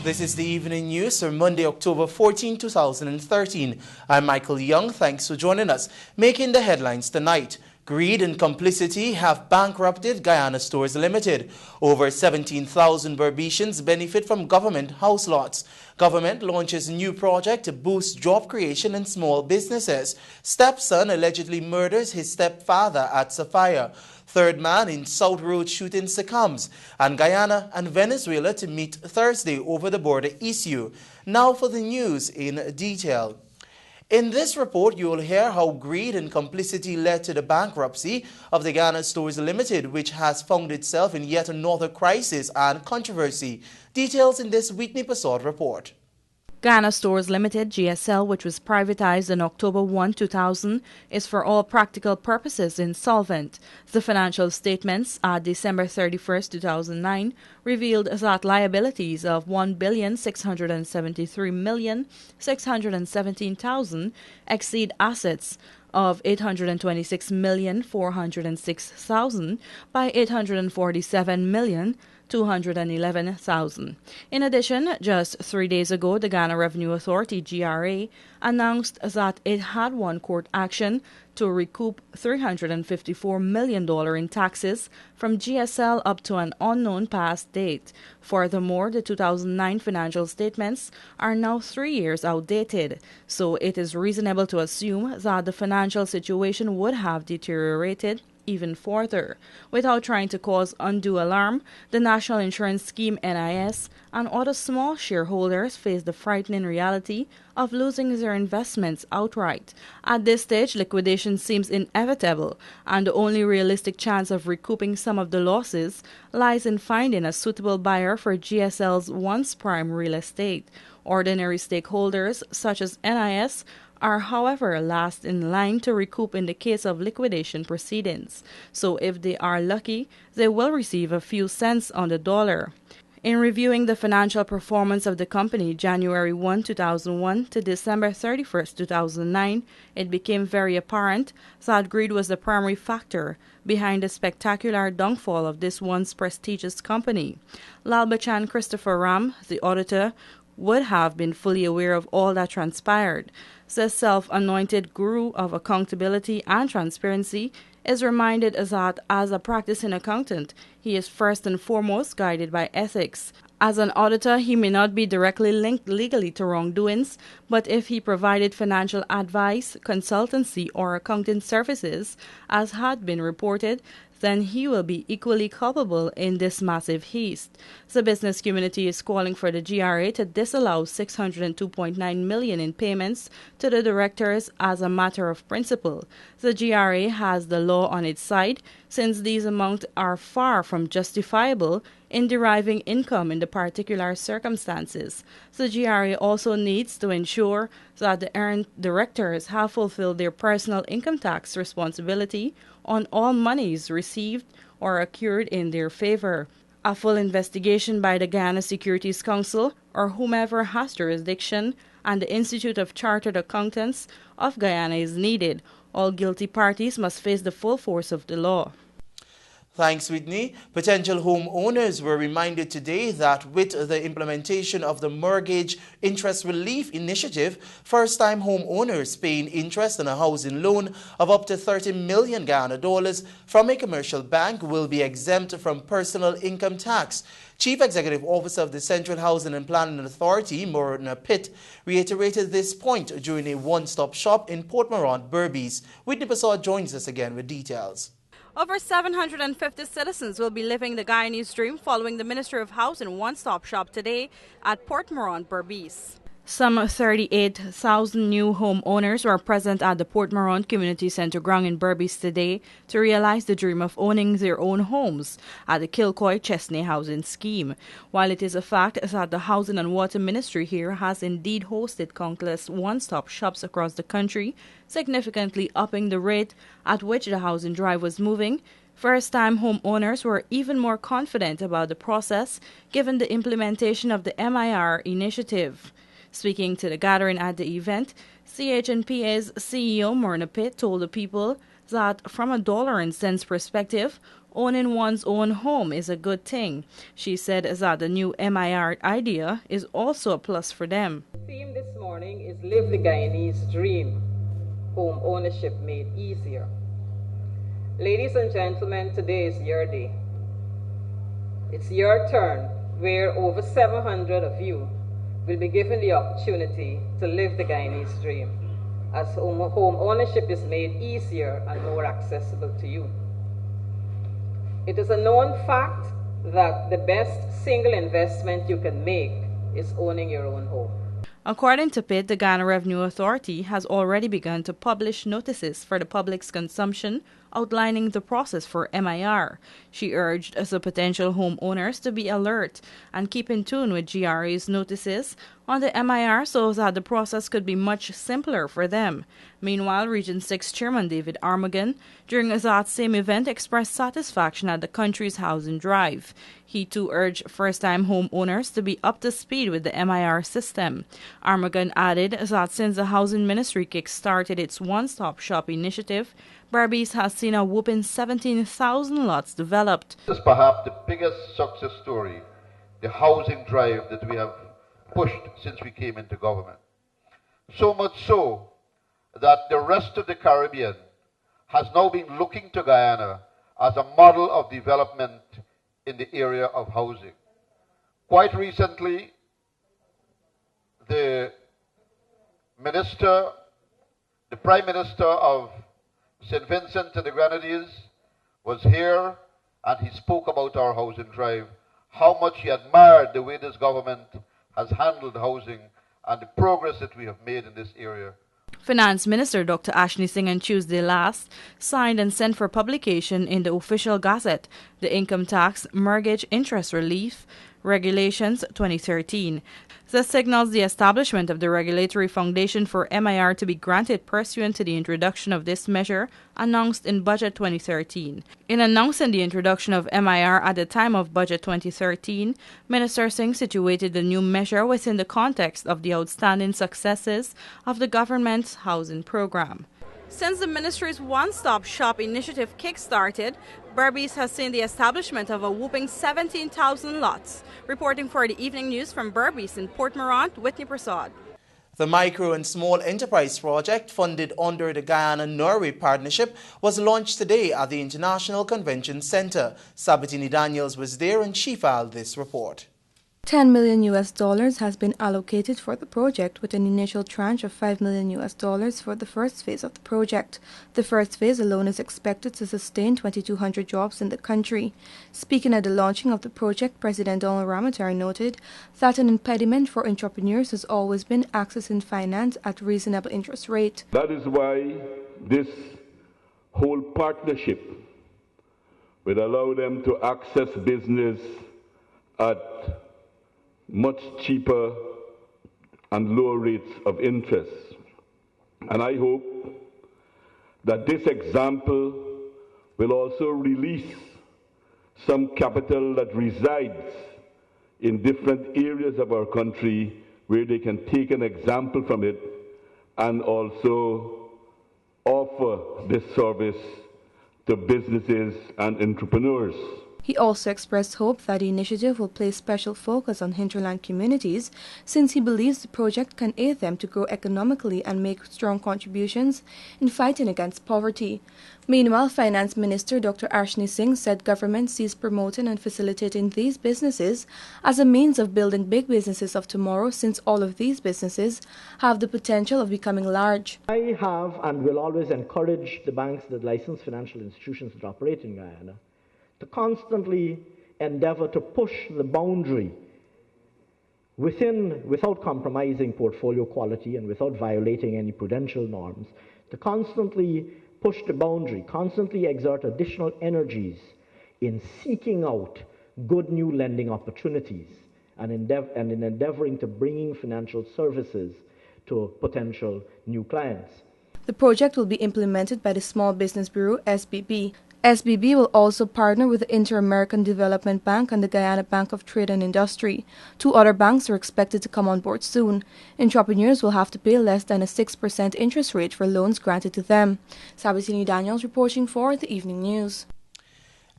This is the evening news for Monday, October 14, 2013. I'm Michael Young. Thanks for joining us. Making the headlines tonight. Greed and complicity have bankrupted Guyana Stores Limited. Over 17,000 Berbecians benefit from government house lots. Government launches new project to boost job creation in small businesses. Stepson allegedly murders his stepfather at Safire. Third man in South Road shooting succumbs. And Guyana and Venezuela to meet Thursday over the border issue. Now for the news in detail. In this report, you will hear how greed and complicity led to the bankruptcy of the Guyana Stores Limited, which has found itself in yet another crisis and controversy. Details in this Whitney Passard report. Guyana Stores Limited, GSL, which was privatized on October 1, 2000, is for all practical purposes insolvent. The financial statements at December 31, 2009 revealed that liabilities of $1,673,617,000 exceed assets of $826,406,000 by $847,211,000. In addition, just 3 days ago, the Ghana Revenue Authority, GRA, announced that it had won court action to recoup $354 million in taxes from GSL up to an unknown past date. Furthermore, the 2009 financial statements are now 3 years outdated, so it is reasonable to assume that the financial situation would have deteriorated even further. Without trying to cause undue alarm, the National Insurance Scheme NIS and other small shareholders face the frightening reality of losing their investments outright. At this stage, liquidation seems inevitable, and the only realistic chance of recouping some of the losses lies in finding a suitable buyer for GSL's once prime real estate. Ordinary stakeholders, such as NIS, are, however, last in line to recoup in the case of liquidation proceedings. So if they are lucky, they will receive a few cents on the dollar. In reviewing the financial performance of the company January 1, 2001 to December 31, 2009, it became very apparent that greed was the primary factor behind the spectacular downfall of this once prestigious company. Lalbachan Christopher Ram, the auditor, would have been fully aware of all that transpired. The self-anointed guru of accountability and transparency is reminded that as a practicing accountant, he is first and foremost guided by ethics. As an auditor, he may not be directly linked legally to wrongdoings, but if he provided financial advice, consultancy, or accounting services, as had been reported, then he will be equally culpable in this massive heist. The business community is calling for the GRA to disallow $602.9 million in payments to the directors as a matter of principle. The GRA has the law on its side, since these amounts are far from justifiable in deriving income in the particular circumstances. The GRA also needs to ensure that the errant directors have fulfilled their personal income tax responsibility on all monies received or accrued in their favor. A full investigation by the Guyana Securities Council or whomever has jurisdiction and the Institute of Chartered Accountants of Guyana is needed. All guilty parties must face the full force of the law. Thanks, Whitney. Potential homeowners were reminded today that with the implementation of the Mortgage Interest Relief Initiative, first-time homeowners paying interest on a housing loan of up to 30 million Ghana dollars from a commercial bank will be exempt from personal income tax. Chief Executive Officer of the Central Housing and Planning Authority, Morna Pitt, reiterated this point during a one-stop shop in Port Morant, Berbice. Whitney Passard joins us again with details. Over 750 citizens will be living the Guyanese dream following the Ministry of Housing one-stop shop today at Port Morant, Berbice. Some 38,000 new homeowners were present at the Port Morant Community Centre ground in Berbice today to realize the dream of owning their own homes at the Kilcoy-Chesney housing scheme. While it is a fact that the Housing and Water Ministry here has indeed hosted countless one-stop shops across the country, significantly upping the rate at which the housing drive was moving, first-time homeowners were even more confident about the process given the implementation of the MIR initiative. Speaking to the gathering at the event, CH&PA's CEO Morna Pitt told the people that from a dollar and cents perspective, owning one's own home is a good thing. She said that the new MIR idea is also a plus for them. The theme this morning is Live the Guyanese Dream, Home Ownership Made Easier. Ladies and gentlemen, today is your day. It's your turn, where over 700 of you will be given the opportunity to live the Guyanese dream, as home ownership is made easier and more accessible to you. It is a known fact that the best single investment you can make is owning your own home. According to Pitt, the Guyana Revenue Authority has already begun to publish notices for the public's consumption outlining the process for MIR. She urged the potential homeowners to be alert and keep in tune with GRA's notices on the MIR so that the process could be much simpler for them. Meanwhile, Region 6 Chairman David Armagon, during that same event, expressed satisfaction at the country's housing drive. He too urged first-time homeowners to be up to speed with the MIR system. Armagon added that since the Housing Ministry kick-started its one-stop shop initiative, Berbice has seen a whopping 17,000 lots developed. This is perhaps the biggest success story, the housing drive that we have pushed since we came into government. So much so that the rest of the Caribbean has now been looking to Guyana as a model of development in the area of housing. Quite recently, the Prime Minister of St. Vincent and the Grenadines was here, and he spoke about our housing drive, how much he admired the way this government has handled housing and the progress that we have made in this area. Finance Minister Dr. Ashley Singh on Tuesday last signed and sent for publication in the Official Gazette the Income Tax Mortgage Interest Relief Regulations 2013. This signals the establishment of the regulatory foundation for MIR to be granted pursuant to the introduction of this measure announced in Budget 2013. In announcing the introduction of MIR at the time of Budget 2013, Minister Singh situated the new measure within the context of the outstanding successes of the government's housing program. Since the ministry's one-stop shop initiative kick-started, Berbice has seen the establishment of a whopping 17,000 lots. Reporting for the Evening News from Berbice in Port Morant, Whitney Prasad. The Micro and Small Enterprise Project, funded under the Guyana-Norway Partnership, was launched today at the International Convention Center. Sabatini Daniels was there and she filed this report. $10 million has been allocated for the project, with an initial tranche of $5 million for the first phase of the project. The first phase alone is expected to sustain 2,200 jobs in the country. Speaking at the launching of the project, President Donald Ramatari noted that an impediment for entrepreneurs has always been accessing finance at reasonable interest rate. That is why this whole partnership will allow them to access business at much cheaper and lower rates of interest. And I hope that this example will also release some capital that resides in different areas of our country where they can take an example from it and also offer this service to businesses and entrepreneurs. He also expressed hope that the initiative will place special focus on hinterland communities, since he believes the project can aid them to grow economically and make strong contributions in fighting against poverty. Meanwhile, Finance Minister Dr. Ashley Singh said government sees promoting and facilitating these businesses as a means of building big businesses of tomorrow, since all of these businesses have the potential of becoming large. I have and will always encourage the banks that license financial institutions that operate in Guyana to constantly endeavor to push the boundary without compromising portfolio quality and without violating any prudential norms, to constantly push the boundary, constantly exert additional energies in seeking out good new lending opportunities and in endeavoring to bringing financial services to potential new clients. The project will be implemented by the Small Business Bureau, SBB. SBB will also partner with the Inter-American Development Bank and the Guyana Bank of Trade and Industry. 2 other banks are expected to come on board soon. Entrepreneurs will have to pay less than a 6% interest rate for loans granted to them. Sabatini Daniels reporting for the Evening News.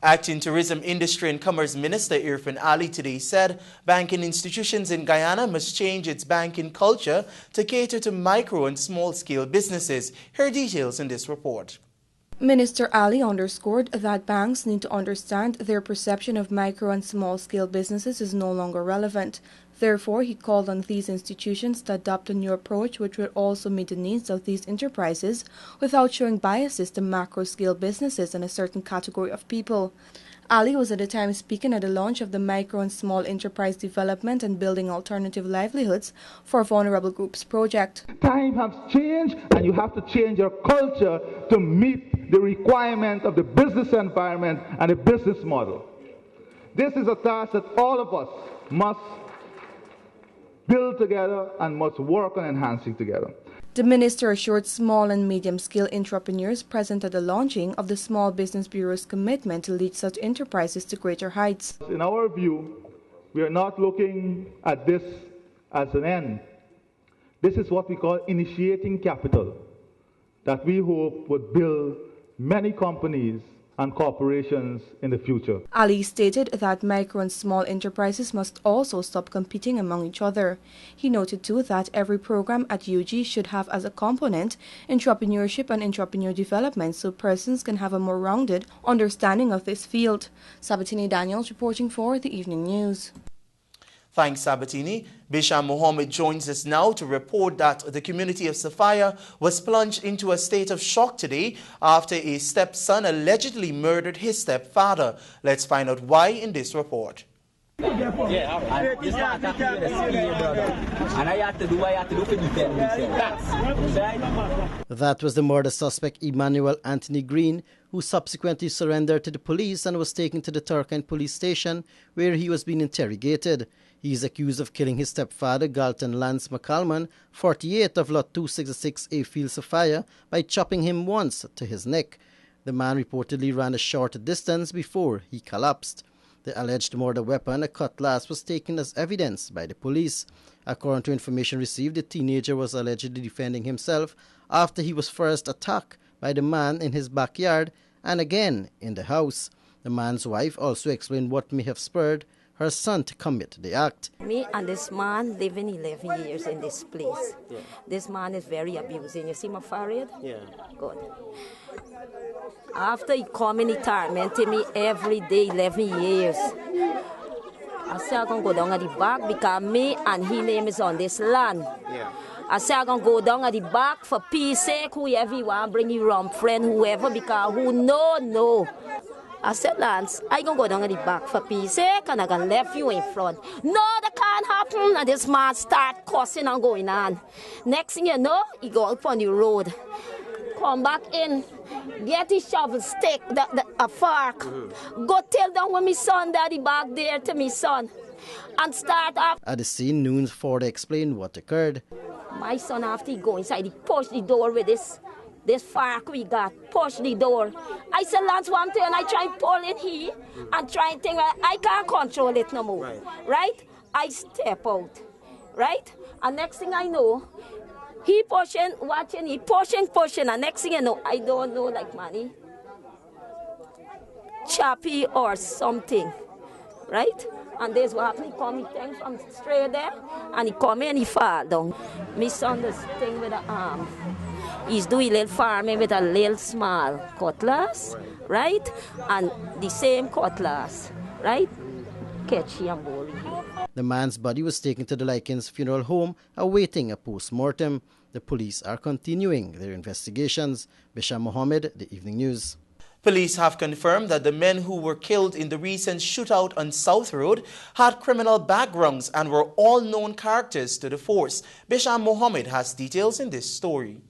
Acting Tourism Industry and Commerce Minister Irfan Ali today said banking institutions in Guyana must change its banking culture to cater to micro and small-scale businesses. Here details in this report. Minister Ali underscored that banks need to understand their perception of micro and small-scale businesses is no longer relevant. Therefore, he called on these institutions to adopt a new approach which would also meet the needs of these enterprises without showing biases to macro-scale businesses and a certain category of people. Ali was at the time speaking at the launch of the Micro and Small Enterprise Development and Building Alternative Livelihoods for Vulnerable Groups project. Time has changed, and you have to change your culture to meet the requirement of the business environment and the business model. This is a task that all of us must build together and must work on enhancing together. The minister assured small and medium-scale entrepreneurs present at the launching of the Small Business Bureau's commitment to lead such enterprises to greater heights. In our view, we are not looking at this as an end. This is what we call initiating capital, that we hope would build many companies and corporations in the future. Ali stated that micro and small enterprises must also stop competing among each other. He noted too that every program at UG should have as a component entrepreneurship and entrepreneur development so persons can have a more rounded understanding of this field. Sabatini Daniels reporting for the Evening News. Thanks, Sabatini. Bisham Mohammed joins us now to report that the community of Safire was plunged into a state of shock today after a stepson allegedly murdered his stepfather. Let's find out why in this report. That was the murder suspect Emmanuel Anthony Green, who subsequently surrendered to the police and was taken to the Turkine police station where he was being interrogated. He is accused of killing his stepfather, Galton Lance McCalman, 48 of Lot 266 A Field Safire, by chopping him once to his neck. The man reportedly ran a short distance before he collapsed. The alleged murder weapon, a cutlass, was taken as evidence by the police. According to information received, the teenager was allegedly defending himself after he was first attacked by the man in his backyard and again in the house. The man's wife also explained what may have spurred her son to commit the act. Me and this man living 11 years in this place. Yeah. This man is very abusing. You see my forehead? Yeah. Good. After he come and he tormented me every day, 11 years. I said I'm going to go down at the back because me and his name is on this land. Yeah. I said I'm going to go down at the back for peace sake, whoever you want, bring you around, friend, whoever, because who no. I said, Lance, I gonna go down at the back for peace sake and I gonna left you in front. No, that can't happen. And this man start cussing and going on. Next thing you know, he go out on the road. Come back in, get his shovel stick, a fork. Go tell them when my son daddy back there to me son. And start up. At the scene, Noons Ford explained what occurred. My son, after he go inside, he push the door with this fork we got, push the door. I said, Lance, one thing, and I try and pull in here and try and think, I can't control it no more, right? I step out, right? And next thing I know, he pushing, watching, he pushing, and next thing you know, I don't know, like money, choppy or something, right? And there's what happened, he come, he came from straight there, and he come in and he fall down. My son does thing with the arm. He's doing a little farming with a little small cutlass, right? And the same cutlass, right? Catch him, boy. The man's body was taken to the Likens funeral home, awaiting a post-mortem. The police are continuing their investigations. Bisham Mohammed, The Evening News. Police have confirmed that the men who were killed in the recent shootout on South Road had criminal backgrounds and were all known characters to the force. Bisham Mohammed has details in this story.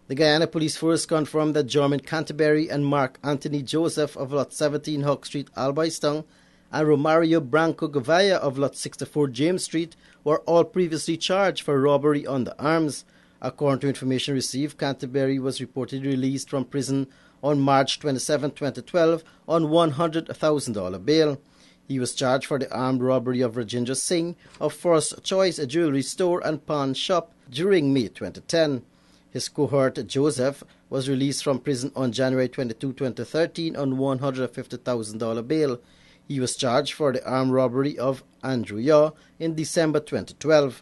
The Guyana Police Force confirmed that Jorman Canterbury and Mark Anthony Joseph of Lot 17 Hawk Street, Albistown, and Romario Branco Gavaya of Lot 64 James Street were all previously charged for robbery under arms. According to information received, Canterbury was reportedly released from prison on March 27, 2012 on $100,000 bail. He was charged for the armed robbery of Rajinder Singh of First Choice, a jewelry store and pawn shop during May 2010. His cohort, Joseph, was released from prison on January 22, 2013 on $150,000 bail. He was charged for the armed robbery of Andrew Yaw in December 2012.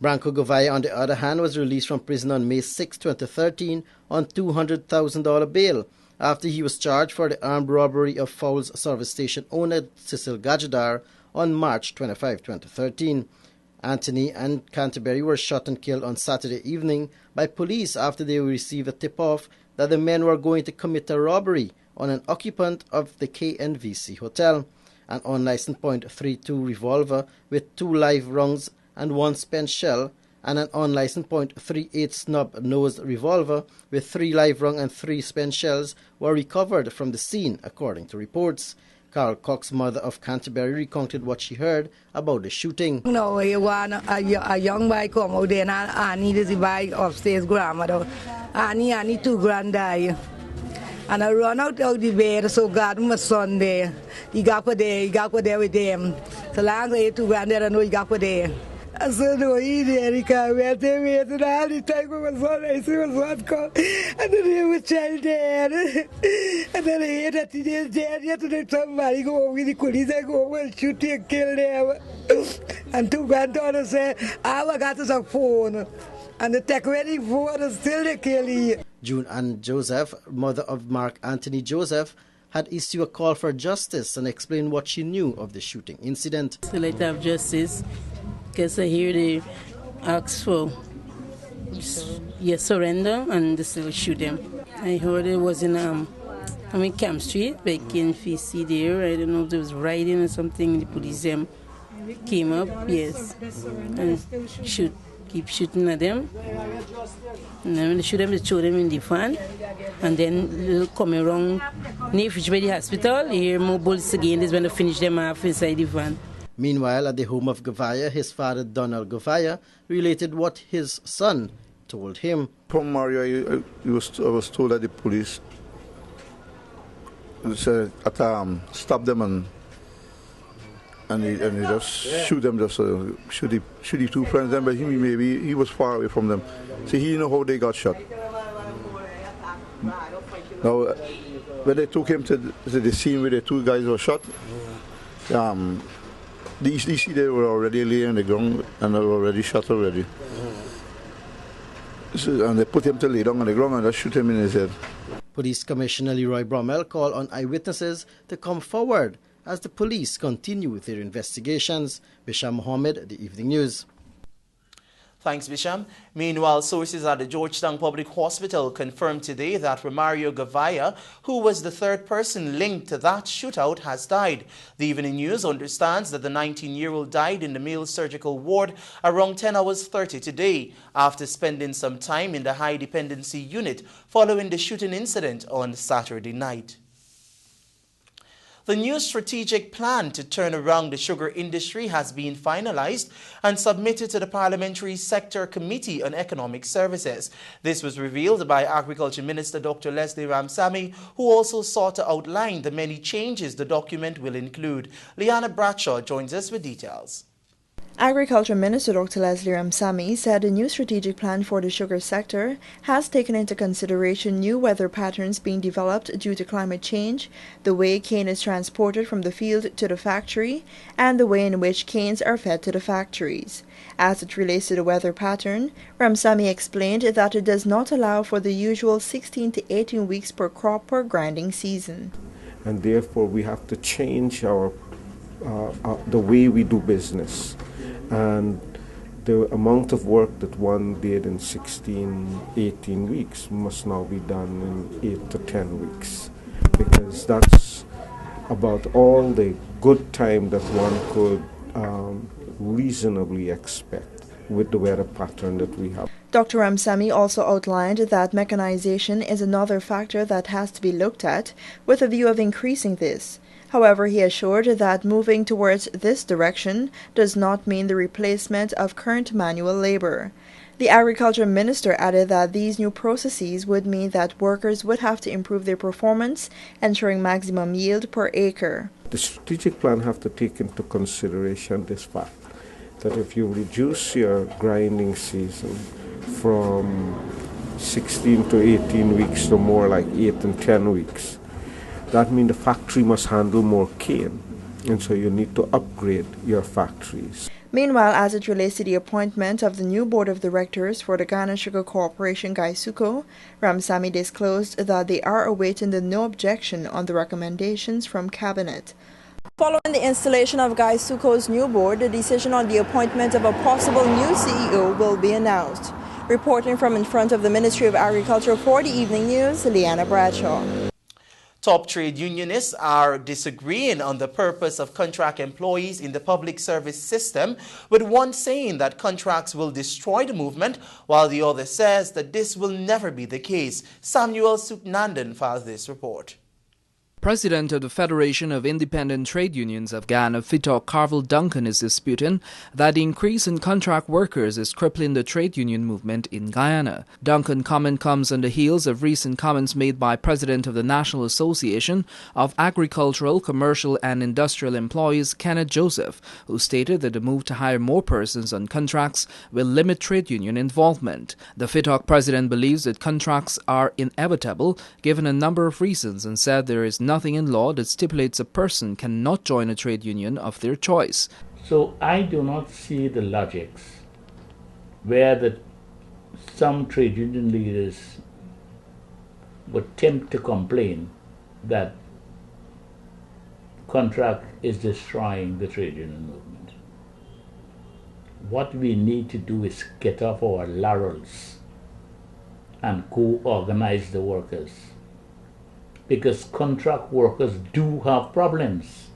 Branko Govaya, on the other hand, was released from prison on May 6, 2013 on $200,000 bail after he was charged for the armed robbery of Fowles service station owner Cecil Gajadar on March 25, 2013. Anthony and Canterbury were shot and killed on Saturday evening by police after they received a tip-off that the men were going to commit a robbery on an occupant of the KNVC hotel. An unlicensed .32 revolver with 2 live rounds and 1 spent shell, and an unlicensed .38 snub-nosed revolver with 3 live rounds and 3 spent shells were recovered from the scene, according to reports. Carol Cox's mother of Canterbury recounted what she heard about the shooting. No, a young boy come out there and Annie is the boy upstairs grandmother. Annie 2 grand die. And I run out of the bed, so God, my son there. He got for there with them. So long as 2 grand there, I know he got for there. I said, no, he there, he can't wait, and all the time my son, I see my son come, and then he was child dead. And then I hear that he is dead, yet then somebody go over with the police, I go over and shoot and kill them. And 2 granddaughters say, I got us a phone. And the tech ready phone, and still they kill you. June Ann Joseph, mother of Mark Anthony Joseph, had issued a call for justice and explained what she knew of the shooting incident. So let have justice, because I hear they ask for surrender and they still shoot them. I heard it was in Camp Street, back in Fisi there. I don't know if there was riding or something. The police came up, yes, and keep shooting at them. And then when they shoot them, they throw them in the van. And then they'll come around near the hospital. You hear more bullets again. This is when they finish them off inside the van. Meanwhile, at the home of Govaya, his father, Donald Govaya, related what his son told him. From Mario, I was told that the police stopped them and they just shoot them, shoot the 2 friends. Then, but he was far away from them, so he know how they got shot. Now, when they took him to the scene where the 2 guys were shot, they were already laying on the ground and they were already shot already. So, and they put him to lay down on the ground and just shoot him in his head. Police Commissioner Leroy Bromell called on eyewitnesses to come forward as the police continue with their investigations. Bisham Mohammed, The Evening News. Thanks, Bisham. Meanwhile, sources at the Georgetown Public Hospital confirmed today that Romario Govaya, who was the 3rd person linked to that shootout, has died. The Evening News understands that the 19-year-old died in the male surgical ward around 10 hours 30 today after spending some time in the high dependency unit following the shooting incident on Saturday night. The new strategic plan to turn around the sugar industry has been finalized and submitted to the Parliamentary Sector Committee on Economic Services. This was revealed by Agriculture Minister Dr. Leslie Ramsamy, who also sought to outline the many changes the document will include. Liana Bradshaw joins us with details. Agriculture Minister Dr. Leslie Ramsamy said the new strategic plan for the sugar sector has taken into consideration new weather patterns being developed due to climate change, the way cane is transported from the field to the factory, and the way in which canes are fed to the factories. As it relates to the weather pattern, Ramsamy explained that it does not allow for the usual 16 to 18 weeks per crop per grinding season. And therefore we have to change our the way we do business. And the amount of work that one did in 16, 18 weeks must now be done in 8 to 10 weeks, because that's about all the good time that one could reasonably expect with the weather pattern that we have. Dr. Ramsamy also outlined that mechanization is another factor that has to be looked at with a view of increasing this. However, he assured that moving towards this direction does not mean the replacement of current manual labor. The Agriculture Minister added that these new processes would mean that workers would have to improve their performance, ensuring maximum yield per acre. The strategic plan have to take into consideration this fact that if you reduce your grinding season from 16 to 18 weeks to more like 8 and 10 weeks, that means the factory must handle more cane, and so you need to upgrade your factories. Meanwhile, as it relates to the appointment of the new board of directors for the Ghana Sugar Corporation Gaisuco, Ramsamy disclosed that they are awaiting the no objection on the recommendations from Cabinet. Following the installation of Gaisuco's new board, the decision on the appointment of a possible new CEO will be announced. Reporting from in front of the Ministry of Agriculture for the Evening News, Leanna Bradshaw. Top trade unionists are disagreeing on the purpose of contract employees in the public service system, with one saying that contracts will destroy the movement, while the other says that this will never be the case. Samuel Suknandan files this report. President of the Federation of Independent Trade Unions of Ghana, FITOC Carvel Duncan, is disputing that the increase in contract workers is crippling the trade union movement in Guyana. Duncan's comment comes on the heels of recent comments made by President of the National Association of Agricultural, Commercial and Industrial Employees, Kenneth Joseph, who stated that the move to hire more persons on contracts will limit trade union involvement. The FITOC president believes that contracts are inevitable given a number of reasons, and said there is nothing in law that stipulates a person cannot join a trade union of their choice. So I do not see the logics where some trade union leaders would tempt to complain that contract is destroying the trade union movement. What we need to do is get off our laurels and co-organize the workers, because contract workers do have problems.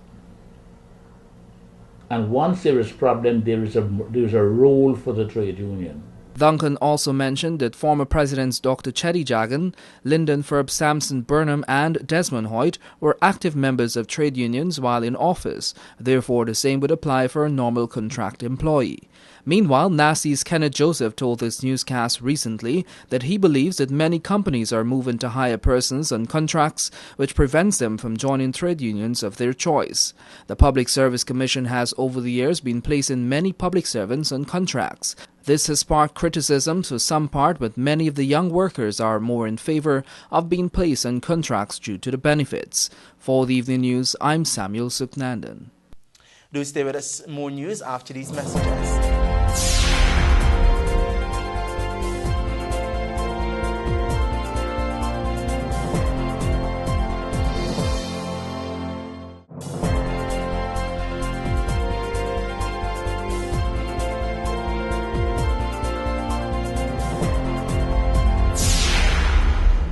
And once there is problem, there is a role for the trade union. Duncan also mentioned that former presidents Dr. Chetty Jagan, Lyndon Ferb Sampson Burnham and Desmond Hoyt were active members of trade unions while in office. Therefore, the same would apply for a normal contract employee. Meanwhile, NACI's Kenneth Joseph told this newscast recently that he believes that many companies are moving to hire persons on contracts, which prevents them from joining trade unions of their choice. The Public Service Commission has over the years been placing many public servants on contracts. This has sparked criticism to some part, but many of the young workers are more in favor of being placed on contracts due to the benefits. For the Evening News, I'm Samuel Suknandan. Do stay with us. More news after these messages.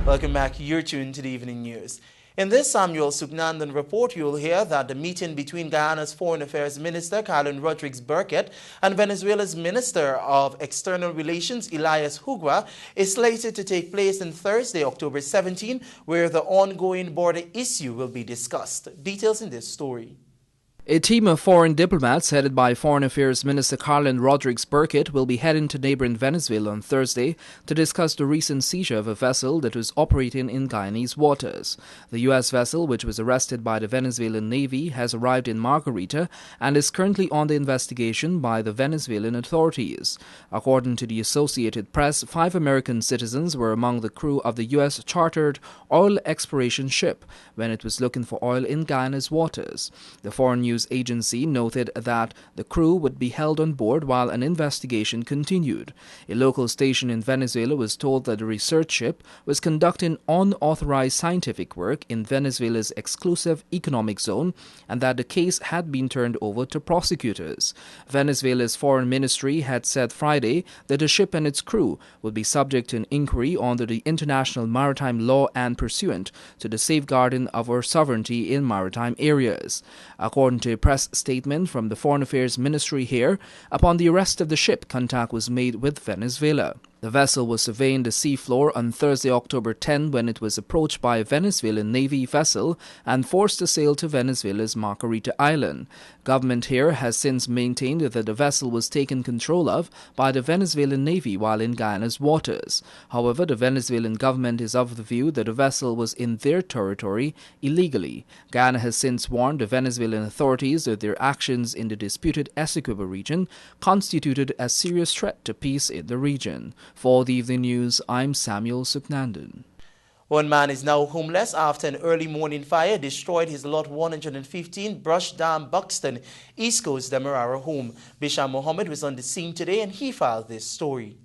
Welcome back. You're tuned to the Evening News. In this Samuel Suknandan report, you will hear that the meeting between Guyana's Foreign Affairs Minister, Carolyn Rodrigues-Burkett, and Venezuela's Minister of External Relations, Elias Hugua, is slated to take place on Thursday, October 17, where the ongoing border issue will be discussed. Details in this story. A team of foreign diplomats headed by Foreign Affairs Minister Carolyn Rodrigues-Burkett will be heading to neighboring Venezuela on Thursday to discuss the recent seizure of a vessel that was operating in Guyanese waters. The U.S. vessel, which was arrested by the Venezuelan Navy, has arrived in Margarita and is currently under investigation by the Venezuelan authorities. According to the Associated Press, 5 American citizens were among the crew of the U.S. chartered oil exploration ship when it was looking for oil in Guyana's waters. The Foreign News Agency noted that the crew would be held on board while an investigation continued. A local station in Venezuela was told that the research ship was conducting unauthorized scientific work in Venezuela's exclusive economic zone and that the case had been turned over to prosecutors. Venezuela's foreign ministry had said Friday that the ship and its crew would be subject to an inquiry under the international maritime law and pursuant to the safeguarding of our sovereignty in maritime areas. According to a press statement from the Foreign Affairs Ministry here, upon the arrest of the ship, contact was made with Venezuela. The vessel was surveying the seafloor on Thursday, October 10, when it was approached by a Venezuelan Navy vessel and forced to sail to Venezuela's Margarita Island. Government here has since maintained that the vessel was taken control of by the Venezuelan Navy while in Guyana's waters. However, the Venezuelan government is of the view that the vessel was in their territory illegally. Guyana has since warned the Venezuelan authorities that their actions in the disputed Essequibo region constituted a serious threat to peace in the region. For the Evening News, I'm Samuel Suknandan. One man is now homeless after an early morning fire destroyed his lot 115 Brush Dam, Buxton, East Coast Demerara home. Bisham Mohammed was on the scene today and he filed this story.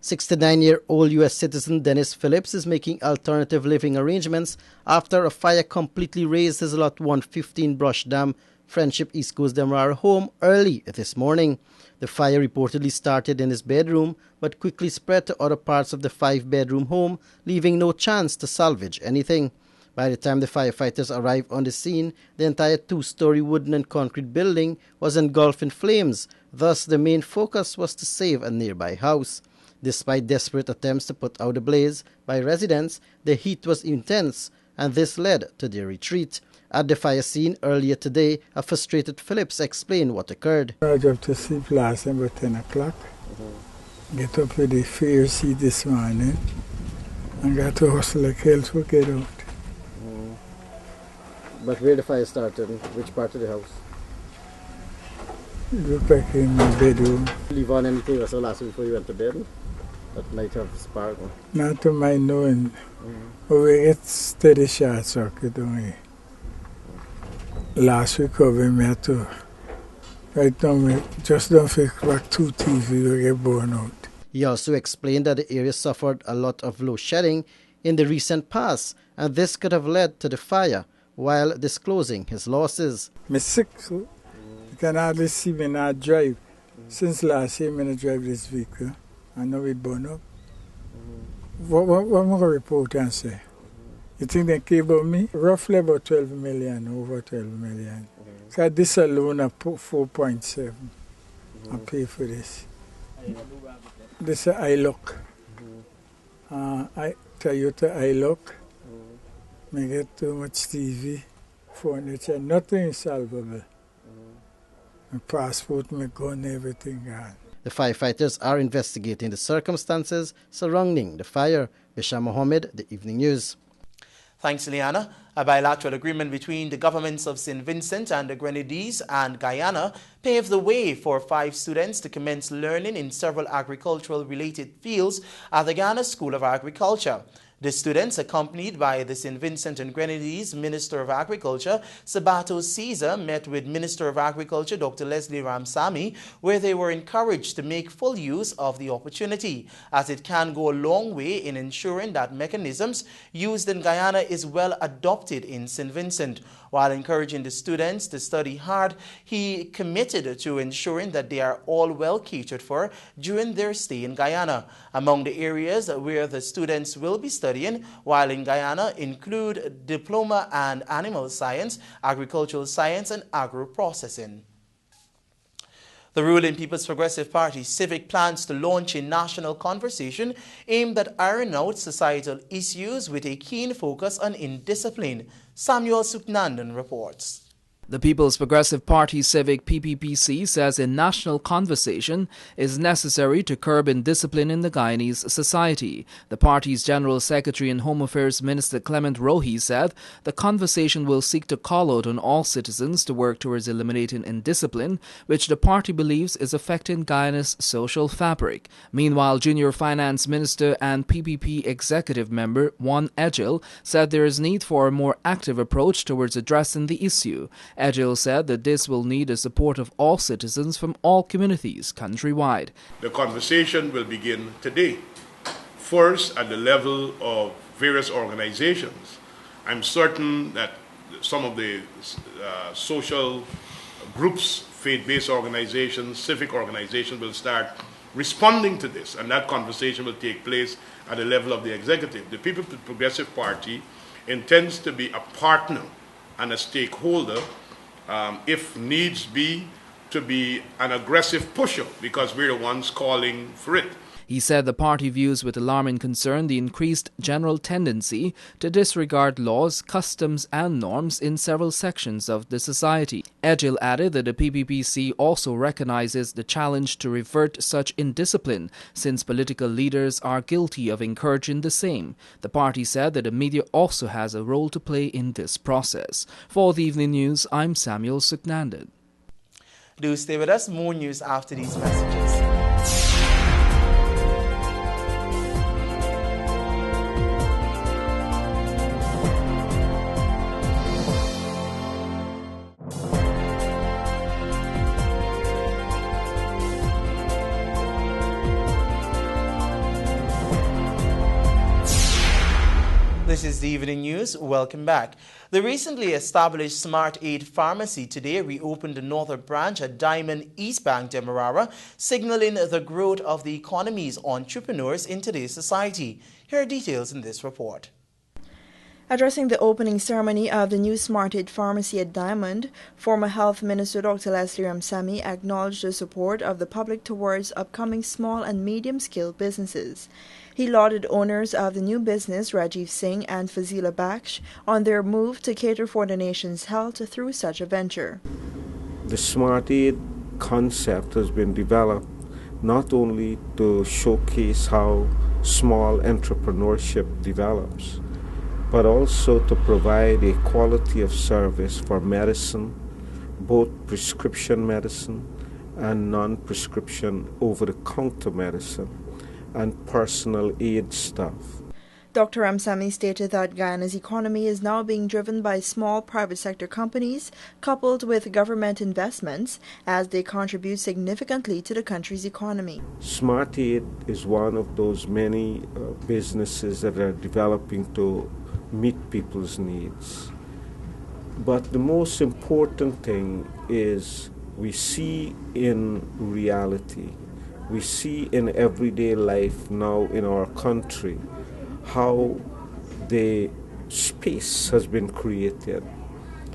69-year-old U.S. citizen Dennis Phillips is making alternative living arrangements after a fire completely razed his lot 115 Brush Dam, Friendship, East Coast Demerara home early this morning. The fire reportedly started in his bedroom but quickly spread to other parts of the 5-bedroom home, leaving no chance to salvage anything. By the time the firefighters arrived on the scene, the entire 2-story wooden and concrete building was engulfed in flames. Thus, the main focus was to save a nearby house. Despite desperate attempts to put out the blaze by residents, the heat was intense, and this led to their retreat. At the fire scene earlier today, a frustrated Phillips explained what occurred. I dropped to sleep last night about 10 o'clock. Get up with the fierce heat this morning and got to hustle like hell to get out. But where the fire started? Which part of the house? It looked like in my bedroom. Leave on anything else last week before you went to bed? That might have sparked? Not to my knowing. But we get steady short circuit only. Last week over me had to. Right now we just don't fix back 2 TV we get born out. He also explained that the area suffered a lot of load shedding in the recent past, and this could have led to the fire, while disclosing his losses. I'm sick, so you can hardly see me not drive. Since last year, I not drive this vehicle. I know it burn up. What am I going to report and say? You think they care about me? Roughly about 12 million, over 12 million. So this alone, I put 4.7. I pay for this. This is iLook. Toyota iLook. I get too much TV, furniture, nothing is solvable. My passport, my gun, everything gone. The firefighters are investigating the circumstances surrounding the fire. Bisham Mohammed, The Evening News. Thanks, Liana. A bilateral agreement between the governments of St. Vincent and the Grenadines and Guyana paved the way for 5 students to commence learning in several agricultural-related fields at the Guyana School of Agriculture. The students, accompanied by the St. Vincent and Grenadines Minister of Agriculture, Sabato Caesar, met with Minister of Agriculture, Dr. Leslie Ramsamy, where they were encouraged to make full use of the opportunity, as it can go a long way in ensuring that mechanisms used in Guyana is well adopted in St. Vincent. While encouraging the students to study hard, he committed to ensuring that they are all well catered for during their stay in Guyana. Among the areas where the students will be studying while in Guyana include diploma and animal science, agricultural science, and agro-processing. The ruling People's Progressive Party Civic plans to launch a national conversation aimed at ironing out societal issues with a keen focus on indiscipline. Samuel Suknandan reports. The People's Progressive Party Civic PPPC says a national conversation is necessary to curb indiscipline in the Guyanese society. The party's General Secretary and Home Affairs Minister Clement Rohi said the conversation will seek to call out on all citizens to work towards eliminating indiscipline, which the party believes is affecting Guyana's social fabric. Meanwhile, Junior Finance Minister and PPP Executive Member Juan Egil said there is need for a more active approach towards addressing the issue. Egil said that this will need the support of all citizens from all communities countrywide. The conversation will begin today. First, at the level of various organizations. I'm certain that some of the social groups, faith-based organizations, civic organizations will start responding to this, and that conversation will take place at the level of the executive. The People's Progressive Party intends to be a partner and a stakeholder, if needs be, to be an aggressive pusher, because we're the ones calling for it. He said the party views with alarming concern the increased general tendency to disregard laws, customs and norms in several sections of the society. Edghill added that the PPPC also recognizes the challenge to revert such indiscipline since political leaders are guilty of encouraging the same. The party said that the media also has a role to play in this process. For the Evening News, I'm Samuel Suknandar. Do stay with us. More news after these messages. This is the Evening News. Welcome back. The recently established Smart Aid Pharmacy today reopened the northern branch at Diamond East Bank, Demerara, signaling the growth of the economy's entrepreneurs in today's society. Here are details in this report. Addressing the opening ceremony of the new Smart Aid Pharmacy at Diamond, former Health Minister Dr. Leslie Ramsamy acknowledged the support of the public towards upcoming small and medium-scale businesses. He lauded owners of the new business, Rajiv Singh and Fazila Baksh, on their move to cater for the nation's health through such a venture. The Smart Aid concept has been developed not only to showcase how small entrepreneurship develops, but also to provide a quality of service for medicine, both prescription medicine and non-prescription over-the-counter medicine, and personal aid staff. Dr. Ramsamy stated that Guyana's economy is now being driven by small private sector companies coupled with government investments as they contribute significantly to the country's economy. Smart Aid is one of those many businesses that are developing to meet people's needs. But the most important thing is we see in reality, we see in everyday life now in our country how the space has been created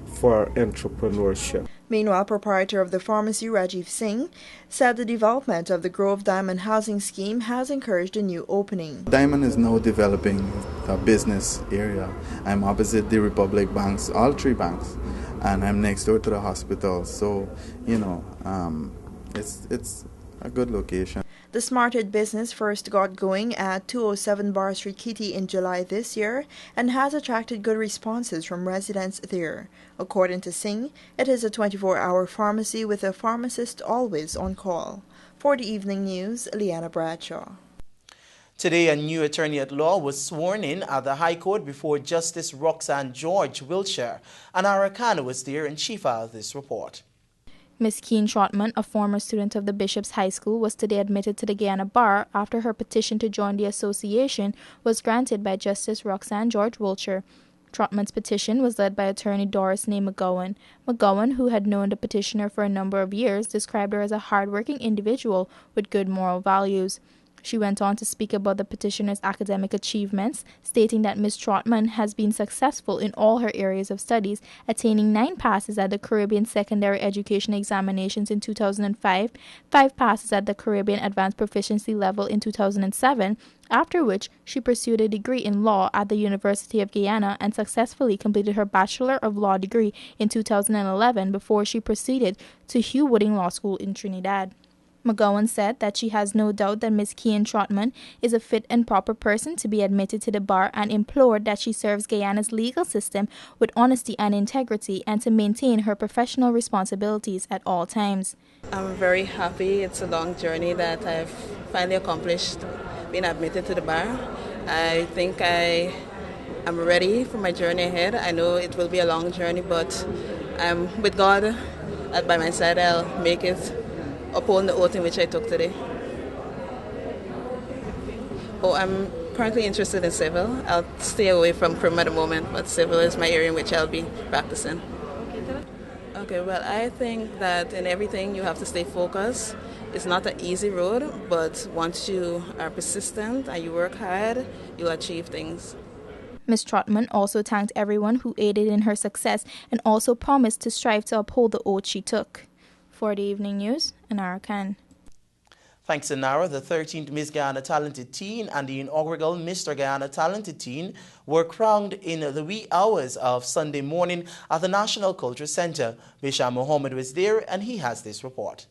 for entrepreneurship. Meanwhile, proprietor of the pharmacy, Rajiv Singh, said the development of the Grove Diamond housing scheme has encouraged a new opening. Diamond is now developing a business area. I'm opposite the Republic banks, all three banks, and I'm next door to the hospital. So, it's a good location. The Smart Aid business first got going at 207 Bar Street, Kitty in July this year and has attracted good responses from residents there. According to Singh, it is a 24-hour pharmacy with a pharmacist always on call. For the Evening News, Leanna Bradshaw. Today, a new attorney at law was sworn in at the High Court before Justice Roxanne George Wiltshire, and Ara Khan was there and she filed this report. Ms. Keen Trotman, a former student of the Bishop's High School, was today admitted to the Guyana Bar after her petition to join the association was granted by Justice Roxanne George Wiltshire. Trotman's petition was led by attorney Doris Nay McGowan. McGowan, who had known the petitioner for a number of years, described her as a hard-working individual with good moral values. She went on to speak about the petitioner's academic achievements, stating that Ms. Trotman has been successful in all her areas of studies, attaining 9 passes at the Caribbean Secondary Education Examinations in 2005, 5 passes at the Caribbean Advanced Proficiency Level in 2007, after which she pursued a degree in law at the University of Guyana and successfully completed her Bachelor of Law degree in 2011 before she proceeded to Hugh Wooding Law School in Trinidad. McGowan said that she has no doubt that Ms. Keen Trotman is a fit and proper person to be admitted to the bar and implored that she serves Guyana's legal system with honesty and integrity and to maintain her professional responsibilities at all times. I'm very happy. It's a long journey that I've finally accomplished being admitted to the bar. I think I am ready for my journey ahead. I know it will be a long journey, but with God by my side, I'll make it upon the oath in which I took today. I'm currently interested in civil. I'll stay away from criminal at the moment, but civil is my area in which I'll be practicing. Okay, well, I think that in everything you have to stay focused. It's not an easy road, but once you are persistent and you work hard, you'll achieve things. Ms. Trotman also thanked everyone who aided in her success and also promised to strive to uphold the oath she took. For the Evening News, Anara Khan. Thanks to Nara, the 13th Miss Guyana Talented Teen and the inaugural Mr. Guyana Talented Teen were crowned in the wee hours of Sunday morning at the National Culture Center. Bisham Mohammed was there and he has this report.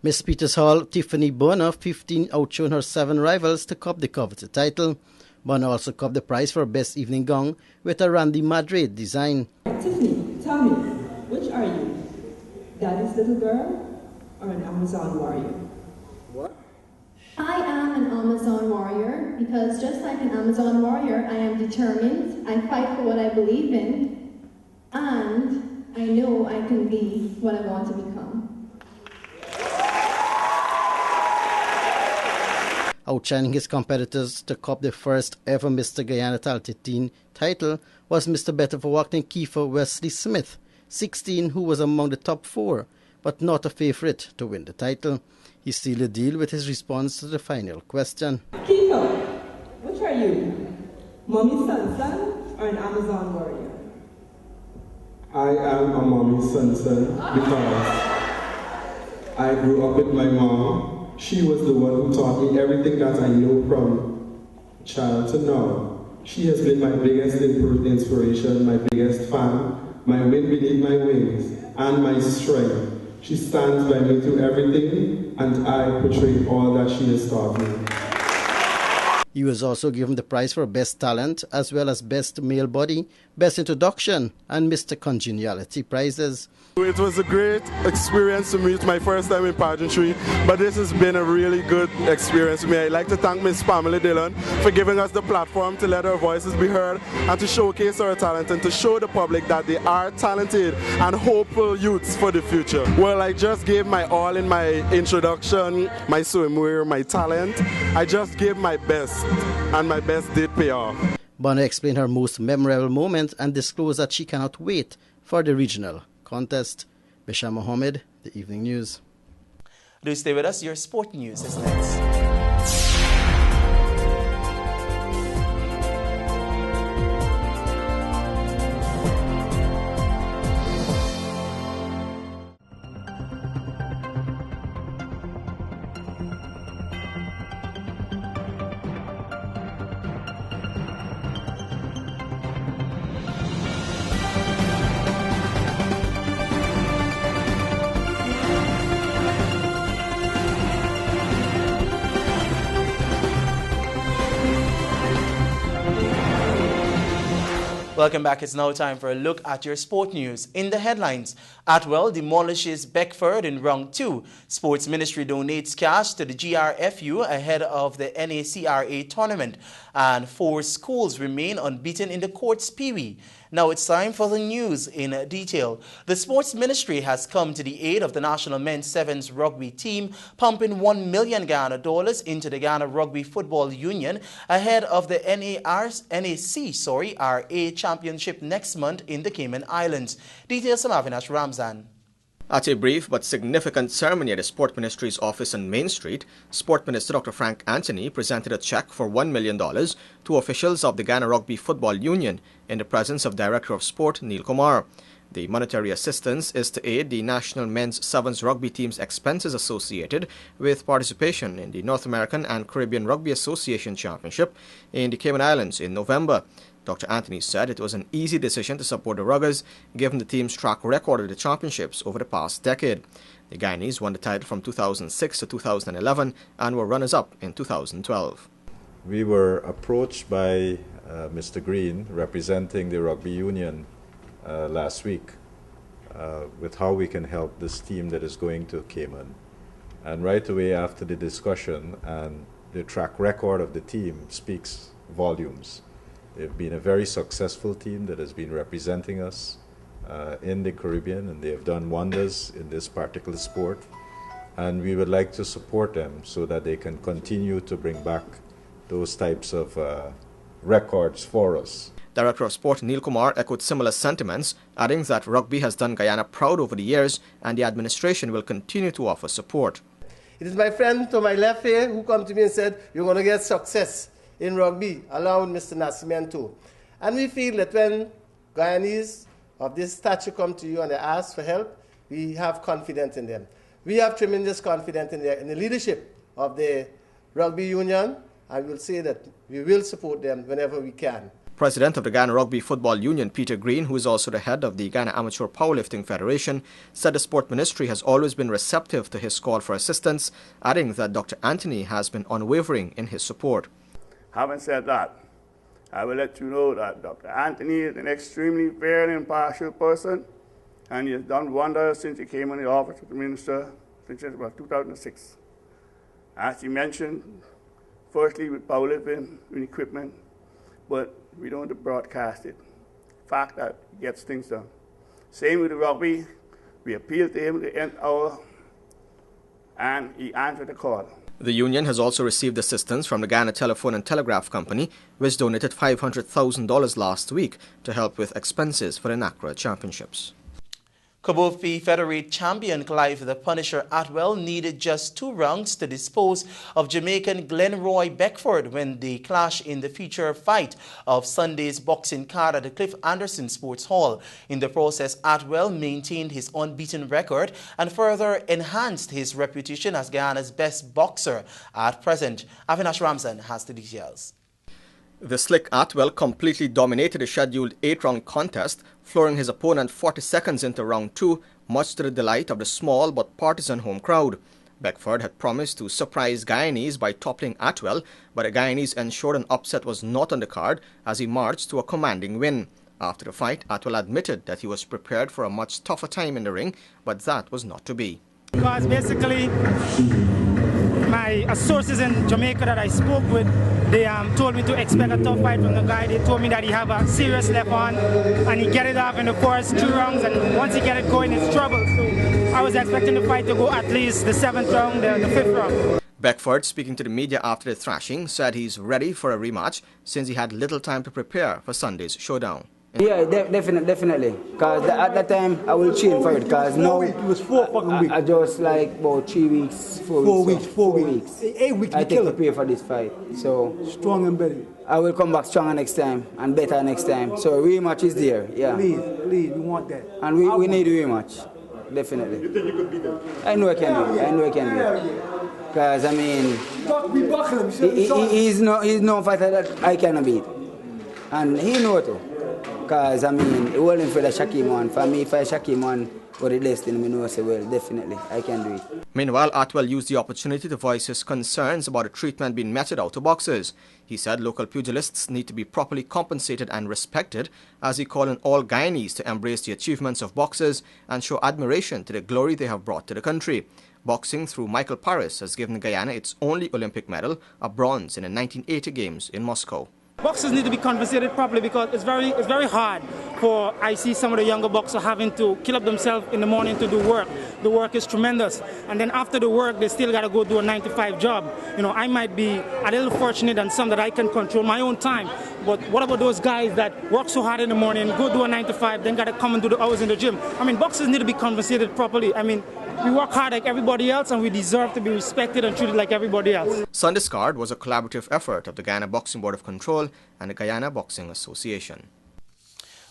Miss Peters Hall, Tiffany Bonner, 15, outshone her 7 rivals to cup the coveted title. Bonner also cupped the prize for Best Evening Gown with a Randy Madrid design. Tiffany, tell me, which are you? Daddy's little girl or an Amazon warrior? What? I am an Amazon warrior because just like an Amazon warrior, I am determined, I fight for what I believe in, and I know I can be what I want to become. Outshining his competitors to cup the first ever Mr. Guyana Talented Teen title was Mr. Better for Walking Kiefer Wesley Smith, 16, who was among the top 4, but not a favorite to win the title. He sealed the deal with his response to the final question. Kiefer, which are you? Mommy's son or an Amazon warrior? I am a mommy's son because I grew up with my mom. She was the one who taught me everything that I know from child to now. She has been my biggest inspiration, my biggest fan, my wind beneath my wings, and my strength. She stands by me through everything, and I portray all that she has taught me. He was also given the prize for Best Talent, as well as Best Male Body, Best Introduction, and Mr. Congeniality prizes. It was a great experience to meet my first time in pageantry, but this has been a really good experience for me. I'd like to thank Miss Pamela Dillon for giving us the platform to let our voices be heard and to showcase our talent and to show the public that they are talented and hopeful youths for the future. Well, I just gave my all in my introduction, my swimwear, my talent. I just gave my best, and my best did pay off. Bonner explained her most memorable moment and disclosed that she cannot wait for the regional contest. Bisham Mohammed, The Evening News. Do stay with us. Your sport news is next. Welcome back. It's now time for a look at your sport news. In the headlines, Atwell demolishes Beckford in round 2. Sports Ministry donates cash to the GRFU ahead of the NACRA tournament. And 4 schools remain unbeaten in the courts Pee-wee. Now it's time for the news in detail. The Sports Ministry has come to the aid of the National Men's Sevens rugby team, pumping $1 million into the Ghana Rugby Football Union ahead of the NACRA Championship next month in the Cayman Islands. Details from Avinash Ramzan. At a brief but significant ceremony at the Sport Ministry's office on Main Street, Sport Minister Dr. Frank Anthony presented a check for $1 million to officials of the Ghana Rugby Football Union in the presence of Director of Sport Neil Kumar. The monetary assistance is to aid the National Men's Sevens rugby team's expenses associated with participation in the North American and Caribbean Rugby Association Championship in the Cayman Islands in November. Dr. Anthony said it was an easy decision to support the Ruggers, given the team's track record at the championships over the past decade. The Guyanese won the title from 2006 to 2011 and were runners-up in 2012. We were approached by Mr. Green, representing the Rugby Union last week, with how we can help this team that is going to Cayman. And right away after the discussion, and the track record of the team speaks volumes. They've been a very successful team that has been representing us in the Caribbean, and they have done wonders in this particular sport. And we would like to support them so that they can continue to bring back those types of records for us. Director of Sport Neil Kumar echoed similar sentiments, adding that rugby has done Guyana proud over the years and the administration will continue to offer support. It is my friend to my left here who come to me and said, "You're going to get success in rugby, along with Mr. Nascimento." And we feel that when Guyanese of this stature come to you and they ask for help, we have confidence in them. We have tremendous confidence in the leadership of the rugby union, I will say that we will support them whenever we can. President of the Guyana Rugby Football Union, Peter Green, who is also the head of the Guyana Amateur Powerlifting Federation, said the Sport Ministry has always been receptive to his call for assistance, adding that Dr. Anthony has been unwavering in his support. Having said that, I will let you know that Dr. Anthony is an extremely fair and impartial person, and he has done wonders since he came in the office of the minister since about 2006. As he mentioned, firstly with powerlifting and equipment, but we don't broadcast it. Fact that he gets things done. Same with the rugby. We appealed to him at the end hour, and he answered the call. The union has also received assistance from the Guyana Telephone and Telegraph Company, which donated $500,000 last week to help with expenses for the NACRA Championships. Kabofi featherweight champion Clive the Punisher Atwell needed just 2 rounds to dispose of Jamaican Glenroy Beckford when they clash in the feature fight of Sunday's boxing card at the Cliff Anderson Sports Hall. In the process, Atwell maintained his unbeaten record and further enhanced his reputation as Guyana's best boxer at present. Avinash Ramzan has the details. The slick Atwell completely dominated the scheduled 8-round contest, flooring his opponent 40 seconds into round 2, much to the delight of the small but partisan home crowd. Beckford had promised to surprise Guyanese by toppling Atwell, but the Guyanese ensured an upset was not on the card as he marched to a commanding win. After the fight, Atwell admitted that he was prepared for a much tougher time in the ring, but that was not to be. Because basically, my sources in Jamaica that I spoke with, they told me to expect a tough fight from the guy. They told me that he have a serious left on and he get it off in the first 2 rounds, and once he get it going, it's trouble. So I was expecting the fight to go at least the 7th round, the 5th round. Beckford, speaking to the media after the thrashing, said he's ready for a rematch since he had little time to prepare for Sunday's showdown. Yeah, definitely. Because at that time, I will train for it. Because now, it was 4 fucking weeks. I just like about 3 weeks, 4 weeks. 4 weeks. 8 weeks I take to prepare for this fight. So strong and better. I will come back stronger next time and better next time. So rematch is there, yeah. Please, we want that. And we need a rematch, definitely. You think you could beat them? I know I can do it. I know I can do it. Because, I mean, he's no fighter that I cannot beat. And he knows too. Because, I mean, it wasn't for the Shakim one. For me, if I Shakim one for the destiny, I know, say, well, definitely, I can do it. Meanwhile, Atwell used the opportunity to voice his concerns about the treatment being meted out to boxers. He said local pugilists need to be properly compensated and respected, as he called on all Guyanese to embrace the achievements of boxers and show admiration to the glory they have brought to the country. Boxing, through Michael Paris, has given Guyana its only Olympic medal, a bronze in the 1980 Games in Moscow. Boxers need to be compensated properly because it's very hard for, I see some of the younger boxers having to kill up themselves in the morning to do work. The work is tremendous. And then after the work, they still got to go do a 9-to-5 job. You know, I might be a little fortunate than some that I can control my own time. But what about those guys that work so hard in the morning, go do a 9-to-5, then got to come and do the hours in the gym? I mean, boxers need to be compensated properly. I mean, we work hard like everybody else and we deserve to be respected and treated like everybody else. Sunday's card was a collaborative effort of the Guyana Boxing Board of Control and the Guyana Boxing Association.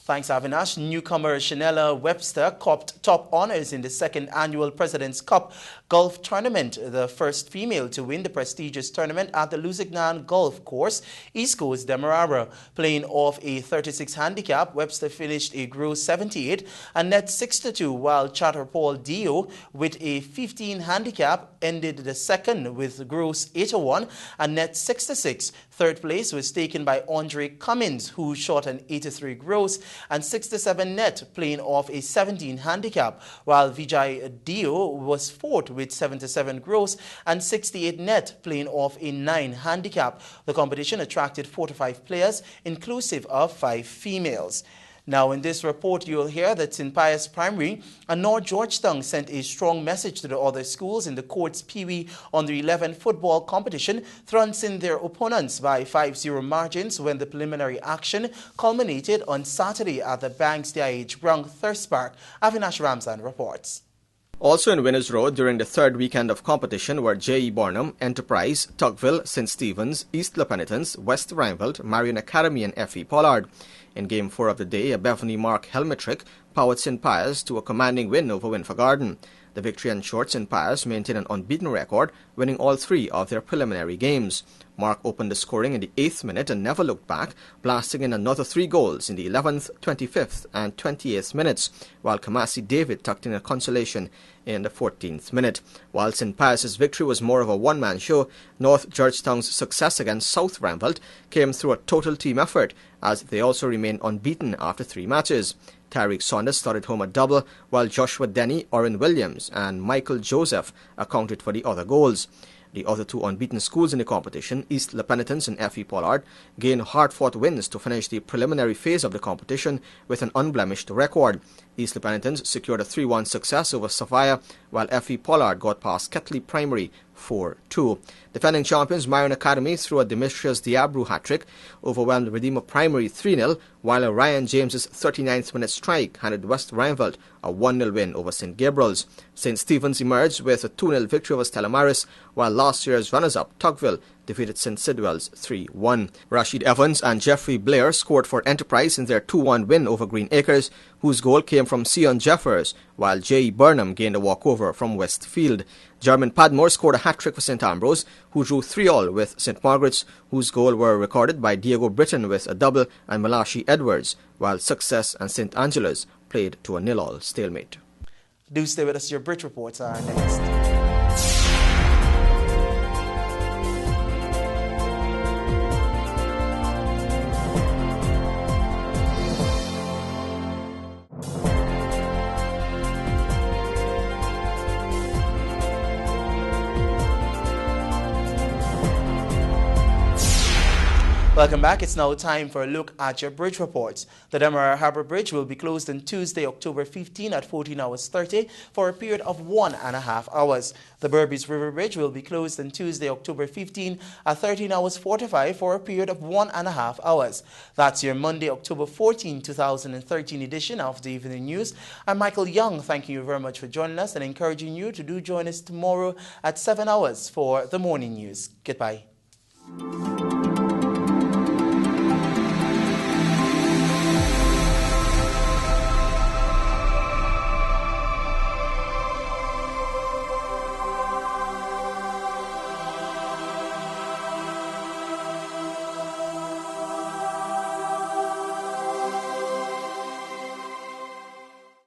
Thanks, Avinash. Newcomer Shanella Webster copped top honors in the 2nd annual President's Cup Golf Tournament, the first female to win the prestigious tournament at the Lusignan Golf Course, East Coast, Demerara. Playing off a 36 handicap, Webster finished a gross 78 and net 62, while Chatterpaul Dio, with a 15 handicap, ended the second with gross 81 and net 66. Third place was taken by Andre Cummins, who shot an 83 gross and 67 net, playing off a 17 handicap, while Vijay Dio was fourth with 77 gross and 68 net, playing off a 9 handicap. The competition attracted 45 players, inclusive of 5 females. Now, in this report, you'll hear that St. Pius Primary and North Georgetown sent a strong message to the other schools in the court's Pee Wee Under-11 football competition, trouncing their opponents by 5-0 margins when the preliminary action culminated on Saturday at the Banks DIH Brunk Thirst Park. Avinash Ramzan reports. Also in Winners Road during the 3rd weekend of competition were J.E. Barnum, Enterprise, Tugville, St. Stephen's, East La Penitence, West Rhineville, Marion Academy and F.E. Pollard. In Game 4 of the day, a Beverly Mark helmet trick powered St. Pius to a commanding win over Winford Garden. The victory ensured St. Pius maintained an unbeaten record, winning all 3 of their preliminary games. Mark opened the scoring in the 8th minute and never looked back, blasting in another 3 goals in the 11th, 25th and 28th minutes, while Kamasi David tucked in a consolation in the 14th minute. While St. Pius's victory was more of a one-man show, North Georgetown's success against South Ranville came through a total team effort, as they also remained unbeaten after 3 matches. Tyreek Saunders started home a double, while Joshua Denny, Oren Williams and Michael Joseph accounted for the other goals. The other 2 unbeaten schools in the competition, East La Penitence and F.E. Pollard, gained hard-fought wins to finish the preliminary phase of the competition with an unblemished record. East La Penitence secured a 3-1 success over Safire, while F.E. Pollard got past Ketley Primary 4-2. Defending champions Marion Academy threw a Demetrius Diabru hat-trick, overwhelmed Redeemer Primary 3-0, while Ryan James's 39th minute strike handed West Rhineville a 1-0 win over St. Gabriel's. St. Stephen's emerged with a 2-0 victory over Stella Maris, while last year's runners-up Tugville defeated St. Sidwell's 3-1. Rashid Evans and Jeffrey Blair scored for Enterprise in their 2-1 win over Green Acres, whose goal came from Sion Jeffers, while J. Burnham gained a walkover from Westfield. Jermaine Padmore scored a hat-trick for St. Ambrose, who drew 3-all with St. Margaret's, whose goal were recorded by Diego Britton with a double and Malachi Edwards, while Success and St. Angela's played to a 0-all stalemate. Do stay with us. Your Bridge Reports are next. Welcome back. It's now time for a look at your bridge reports. The Demerara Harbour Bridge will be closed on Tuesday, October 15 at 14 hours 30 for a period of 1.5 hours. The Berbice River Bridge will be closed on Tuesday, October 15 at 13 hours 45 for a period of 1.5 hours. That's your Monday, October 14, 2013 edition of the Evening News. I'm Michael Young. Thank you very much for joining us and encouraging you to do join us tomorrow at 7 hours for the morning news. Goodbye.